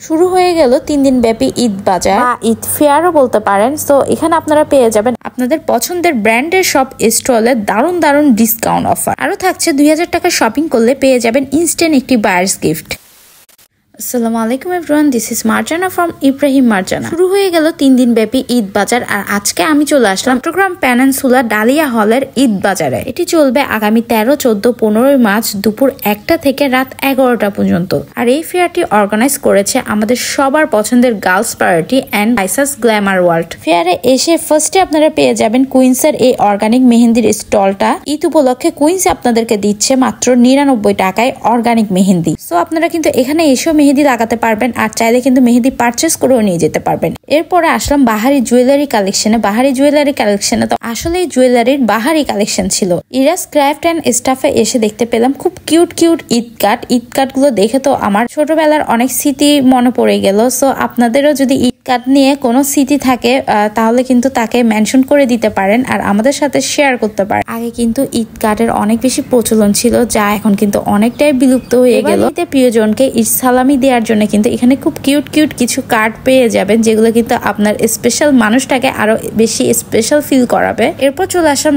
শুরু হয়ে গেল 3 দিন ব্যাপী ঈদ বাজার বা ঈদ ফেয়ারও বলতে পারেন। সো এখানে আপনারা পেয়ে যাবেন আপনাদের পছন্দের ব্র্যান্ডের সব স্টলে দারুণ দারুণ ডিসকাউন্ট অফার। আরো থাকছে 2000 টাকা শপিং করলে পেয়ে যাবেন ইনস্ট্যান্ট একটি বায়ার্স গিফট। আসসালামু আলাইকুম everyone, this is Marjana from Ibrahim Marjana. শুরু হয়ে গেল 3 দিন ব্যাপী ঈদ বাজার, আর আজকে আমি চলে আসলাম চট্টগ্রাম পেনিনসুলা ডালিয়া হলের ঈদ বাজারে। এটি চলবে আগামী 13, 14, 15 মার্চ দুপুর 1টা থেকে রাত 11টা পর্যন্ত। আর এই ফেয়ারটি অর্গানাইজ করেছে আমাদের সবার পছন্দের গার্লস প্রায়োরিটি অ্যান্ড লাইসাস গ্ল্যামার ওয়ার্ল্ড। ফেয়ারে এসে ফার্স্টে আপনারা পেয়ে যাবেন কুইন্সের এই অর্গানিক মেহেন্দির স্টলটা। ঈদ উপলক্ষে কুইন্স আপনাদেরকে দিচ্ছে মাত্র 99 টাকায় অর্গানিক মেহেন্দি। সো আপনারা কিন্তু এখানে এসেও মেহেদি লাগাতে পারবেন, আর চাইলে কিন্তু মেহেদি পারচেস করেও নিয়ে যেতে পারবেন। এরপরে আসলাম বাহারি জুয়েলারি কালেকশনে। বাহারি জুয়েলারি কালেকশনে তো আসলে জুয়েলারির বাহারি কালেকশন ছিল। ইরাস ক্রাফট অ্যান্ড স্টাফে এসে দেখতে পেলাম খুব কিউট কিউট ঈদ কার্ড গুলো দেখে তো আমার ছোটবেলার অনেক স্মৃতি মনে পড়ে গেল। সো আপনাদেরও যদি ঈদ কার্ড নিয়ে কোনো স্মৃতি থাকে তাহলে কিন্তু তাকে মেনশন করে দিতে পারেন আর আমাদের সাথে শেয়ার করতে পারেন। আগে কিন্তু ঈদ কার্ডের অনেক বেশি প্রচলন ছিল, যা এখন কিন্তু অনেকটাই বিলুপ্ত হয়ে গেল। প্রিয়জনকে ঈদ সালামি দেওয়ার জন্য কিন্তু এখানে খুব কিউট কিউট কিছু কার্ড পেয়ে যাবেন, যেগুলো কিন্তু আপনার স্পেশাল মানুষটাকে আরো বেশি স্পেশাল ফিল করাবে। এরপর চলে আসলাম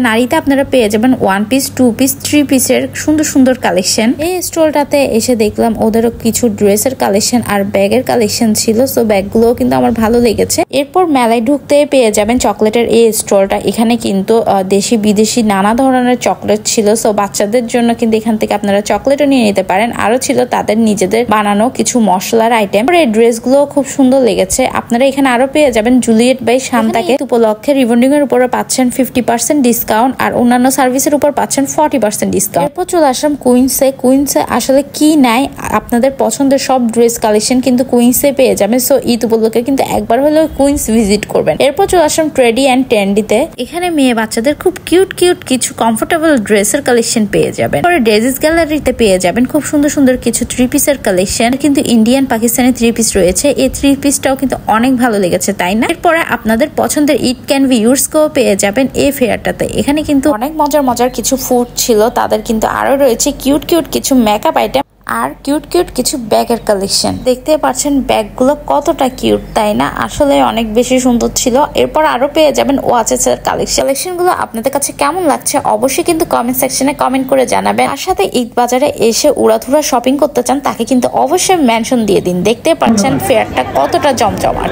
নারীতে আপনারা পেয়ে যাবেন 1 পিস, 2 পিস, 3 পিসের সুন্দর সুন্দর কালেকশন। এই স্টলটাতে এসে দেখলাম ওদেরও কিছু ড্রেসের কালেকশন আর ব্যাগের কালেকশন ছিল। সো ব্যাগগুলোও কিন্তু আমার ভালো লেগেছে। এরপর মেলায় ঢুকতে পেয়ে যাবেন চকলেটের এই স্টলটা। এখানে কিন্তু দেশি বিদেশি নানা ধরনের চকলেট ছিল। সো বাচ্চাদের জন্য কিন্তু এখান থেকে আপনারা চকলেটও নিয়ে নিতে পারেন। আরো ছিল তাদের নিজেদের বানানো কিছু মশলার আইটেম। এই ড্রেস গুলো খুব সুন্দর লেগেছে। আপনারা এখানে আরো পেয়ে যাবেন জুলিয়েট বাই শান্তাকে উপলক্ষে রিবন্ডিং এর উপরে পাচ্ছেন 50% ডিসকাউন্ট, আর অন্যান্য সার্ভিসের উপর পাচ্ছেন 40% ডিসকাউন্ট। এরপর চলে আসলাম কুইন্সে আসলে কি নাই, আপনাদের পছন্দের সব ড্রেস কালেকশন কিন্তু কুইন্সে পেয়ে যাবেন। সো ঈদ উপলক্ষে কিন্তু একবার হলেও কুইন্স ভিজিট করবেন। এরপর চলে আসলাম ট্রেডি অ্যান্ড ট্রেন্ডিতে। এখানে মেয়ে বাচ্চাদের খুব কিউট কিউট কিছু কমফোর্টেবল ড্রেসের কালেকশন পেয়ে যাবেন। পরে ডেজিস গ্যালারিতে পেয়ে যাবেন খুব সুন্দর সুন্দর কিছু 3 পিসের কালেকশন। কিন্তু ইন্ডিয়ান পাকিস্তানি 3 পিস রয়েছে। এই 3 পিসটাও কিন্তু অনেক ভালো লেগেছে, তাই না? এরপরে আপনাদের পছন্দের ইট ক্যান বি ইউরস কেও পেয়ে যাবেন এই ফেয়ারটাতে। এখানে কিন্তু অনেক মজার কিছু ফুড ছিল। তাদের কিন্তু আরো রয়েছে কিউট কিউট কিছু মেকআপ আইটেম আর কিউট কিউট কিছু ব্যাগের কালেকশন। দেখতে পাচ্ছেন ব্যাগগুলো কতটা কিউট, তাই না? আসলে অনেক বেশি সুন্দর ছিল। এরপর আরো পেয়ে যাবেন ওয়াচেসের কালেকশনগুলো আপনাদের কাছে কেমন লাগছে অবশ্যই কিন্তু কমেন্ট সেকশনে কমেন্ট করে জানাবেন। আর সাথে ঈদ বাজারে এসে উড়াধুরা শপিং করতে চান তাকে কিন্তু অবশ্যই মেনশন দিয়ে দিন। দেখতে পাচ্ছেন ফেয়ারটা কতটা জমজমাট।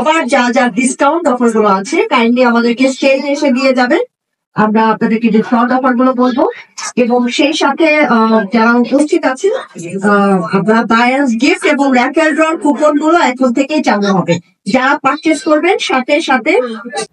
আবার যা যা ডিসকাউন্ট অফার গুলো আছে কাইন্ডলি আমাদেরকে স্টেজে এসে দিয়ে যাবেন, আমরা আপনাদেরকে ডিসকাউন্ট অফার গুলো বলবো। এবং সেই সাথে যারা উপস্থিত আছেন আমরা বায়ার্স গিফট এবং র্যাফেল ড্রর কুপন গুলো এখন থেকেই চালু হবে। যারা পারচেস করবেন সাথে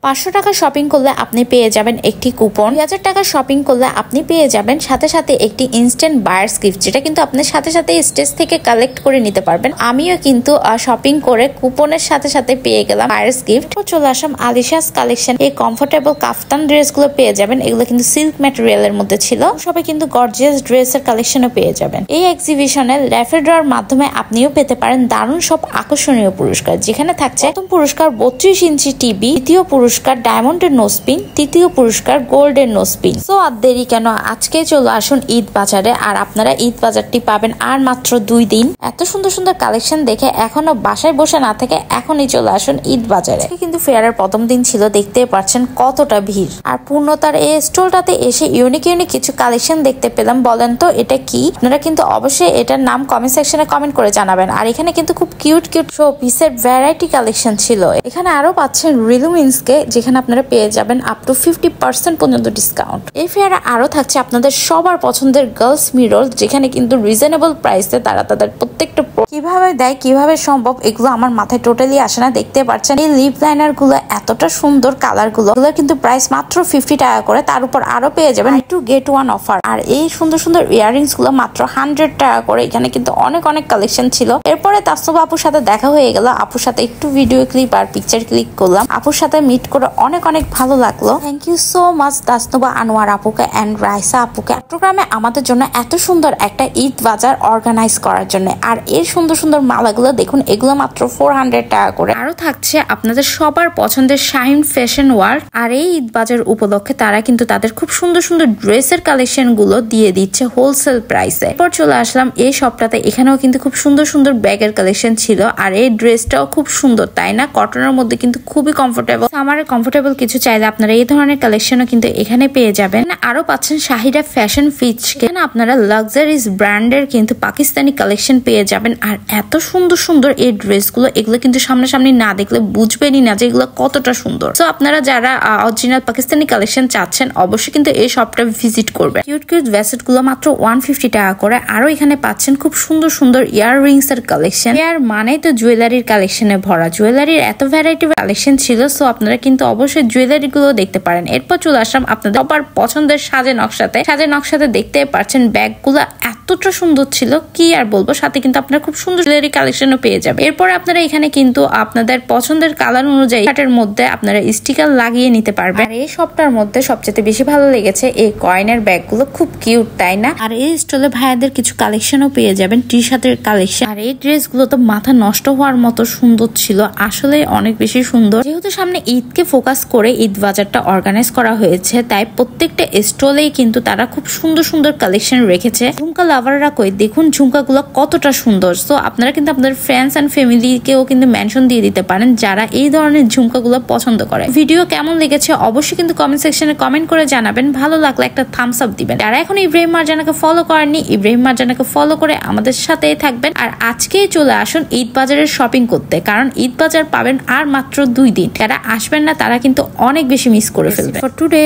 500 টাকা শপিং করলে আপনি পেয়ে যাবেন একটি কুপন। 2000 টাকা শপিং করলে আপনি পেয়ে যাবেন সাথে একটি ইনস্ট্যান্ট বায়ার্স গিফট, যেটা কিন্তু আপনি সাথে স্টেজ থেকে কালেক্ট করে নিতে পারবেন। আমিও কিন্তু শপিং করে কুপনের সাথে পেয়ে গেলাম বায়ার্স গিফট। চলে আসলাম আলিশাস কালেকশন। এই কমফোর্টেবল কাফতান ড্রেস গুলো পেয়ে যাবেন। এগুলো কিন্তু সিল্ক ম্যাটেরিয়ালের মধ্যে ছিল। সবাই কিন্তু গর্জিয়াস ড্রেসের কালেকশনও পেয়ে যাবেন। এই এক্সিবিশনে র্যাফেল ড্রর মাধ্যমে আপনিও পেতে পারেন দারুণ সব আকর্ষণীয় পুরস্কার, যেখানে থাকছে প্রথম পুরস্কার 32 ইঞ্চি টিভি, দ্বিতীয় পুরস্কার ডায়মন্ডের নোসপিন, তৃতীয় পুরস্কার গোল্ডের নোসপিন। সো আর দেরি কেন, আজকে চলে আসুন ঈদ বাজারে। আর আপনারা ঈদ বাজারটি পাবেন আর মাত্র 2 দিন। এত সুন্দর সুন্দর কালেকশন দেখে এখনো বাসায় বসে না থেকে এখনই চলে আসুন ঈদ বাজারে। কিন্তু ফেয়ারের প্রথম দিন ছিল, দেখতে পাচ্ছেন কতটা ভিড়। আর পূর্ণতার এই স্টলটাতে এসে ইউনিক কিছু কালেকশন দেখতে পেলাম। বলেন তো এটা কি? আপনারা কিন্তু অবশ্যই এটার নাম কমেন্ট সেকশনে কমেন্ট করে জানাবেন। আর এখানে কিন্তু খুব কিউট শো পিসের ভ্যারাইটি কালেকশন ছিল। এখানে আরো পাচ্ছেন রিলুমিন্সকে, যেখানে আপনারা পেয়ে যাবেন আপ টু 50% পর্যন্ত ডিসকাউন্ট। এই ফেয়ারে আরো থাকছে আপনাদের সবার পছন্দের গার্লস মিরর, যেখানে কিন্তু রিজনেবল প্রাইসে তারা তাদের প্রত্যেকটা কিভাবে দেয়, কিভাবে সম্ভব, এগুলো আমার মাথায় টোটালি আসে না। দেখতে পাচ্ছেন এই লিপ লাইনার গুলো এতটা সুন্দর, কালার গুলো কিন্তু প্রাইস মাত্র 50 টাকা করে। তার উপর আরো পেয়ে যাবেন টু গেট 1 অফার। আর এই সুন্দর সুন্দর ইয়াররিংস গুলো মাত্র 100 টাকা করে। এখানে কিন্তু অনেক কালেকশন ছিল। এরপরে তাসনুবা আপুর সাথে দেখা হয়ে গেল। আপুর সাথে একটু ভিডিও ক্লিপ আর পিকচার ক্লিক করলাম। আপুর সাথে মিট করে অনেক অনেক ভালো লাগলো। Thank you so much Tasnuba Anwar আপুকে এন্ড রাইসা আপুকে চট্টগ্রামে আমাদের জন্য এত সুন্দর একটা ঈদ বাজার অর্গানাইজ করার জন্য। আর এর সুন্দর সুন্দর মালাগুলো দেখুন, এগুলো মাত্র 400 টাকা করে। আরো থাকছে আপনাদের সবার পছন্দের শাহিন ফ্যাশন ওয়ার্ল্ড। আর এই ঈদ বাজার উপলক্ষে তারা কিন্তু তাদের খুব সুন্দর সুন্দর ড্রেসের কালেকশন গুলো দিয়ে দিচ্ছে হোলসেল প্রাইসে। এরপর চলে আসলাম এই শপটাতে, এখানেও কিন্তু খুব সুন্দর সুন্দর ব্যাগের কালেকশন ছিল। আর এই ড্রেসটাও খুব সুন্দর, তাই না? কটনের মধ্যে কিন্তু খুবই কমফোর্টেবল। আমার কমফোর্টেবল কিছু চাইলে আপনারা এই ধরনের কালেকশনও কিন্তু এখানে পেয়ে যাবেন। আরো পাচ্ছেন শাহিরা ফ্যাশন ফিচ, এখানে আপনারা লাক্সারিজ ব্র্যান্ডের কিন্তু পাকিস্তানি কালেকশন পেয়ে যাবেন। আর এত সুন্দর সুন্দর এই ড্রেসগুলো, এগুলো কিন্তু সামনাসামনি না দেখলে বুঝবেনই না যে এগুলো কতটা সুন্দর। তো আপনারা যারা অরিজিনাল পাকিস্তানি কালেকশন চাচ্ছেন অবশ্যই কিন্তু এই শপটা ভিজিট করবেন। কিউট কিউট ভেসেট গুলো মাত্র 150 টাকা করে। আরো এখানে পাচ্ছেন খুব সুন্দর সুন্দর ইয়াররিংস এর কালেকশন। ইয়ার মানে তো জুয়েলারির কালেকশনে ভরা, জুয়েলারির এত ভ্যারাইটি কালেকশন ছিল। সো আপনারা কিন্তু অবশ্যই জুয়েলারি গুলো দেখতে পারেন। এরপর চলে আসলাম আপনাদের সবার পছন্দের সাজে নকশাতে দেখতে পাচ্ছেন ব্যাগ গুলো এতটা সুন্দর ছিল কি আর বলবো। সাথে কিন্তু আপনারা খুব সুন্দর জুয়েলারি কালেকশনও পেয়ে যাবেন। এরপর আপনারা এখানে কিন্তু আপনাদের পছন্দের কালার অনুযায়ী শার্টের মধ্যে আপনারা স্টিকার লাগিয়ে নিতে পারবেন। আর এই শপটার মধ্যে সবচেয়ে বেশি ভালো লেগেছে এই কয়েনের ব্যাগগুলো, খুব কিউট তাই না? আর এই স্টলে ভাইয়াদের কিছু কালেকশনও পেয়ে যাবেন, টি শার্টের কালেকশন। আর এই ড্রেসগুলো তো মাথা নষ্ট হওয়ার মতো সুন্দর ছিল, আসলে অনেক বেশি সুন্দর। যেহেতু সামনে ঈদকে ফোকাস করে ঈদ বাজারটা অর্গানাইজ করা হয়েছে, তাই প্রত্যেকটা স্টলেই কিন্তু তারা খুব সুন্দর সুন্দর কালেকশন রেখেছে। ঝুমকা লাভাররা কই দেখুন ঝুমকাগুলো কতটা সুন্দর। সো আপনারা কিন্তু আপনাদের ফ্রেন্ডস এন্ড ফ্যামিলিকেও কিন্তু মেনশন দিয়ে দিতে পারেন যারা এই ধরনের ঝুমকাগুলো পছন্দ করে। ভিডিও কেমন লেগেছে অবশ্যই কিন্তু কমেন্ট সেকশনে কমেন্ট করে জানাবেন। ভালো লাগলে একটা থামস আপ দিবেন। যারা এখন ইব্রাহিম মারজানাকে ফলো করেননি, ইব্রাহিম মারজানাকে ফলো করে আমাদের সাথেই থাকবেন। আর আজকেই চলে আসুন ঈদ বাজারের শপিং করতে, কারণ ঈদ বাজার পাবেন আর মাত্র 2 দিন। যারা আসবেন না তারা কিন্তু অনেক বেশি মিস করে ফেলবেন। For today.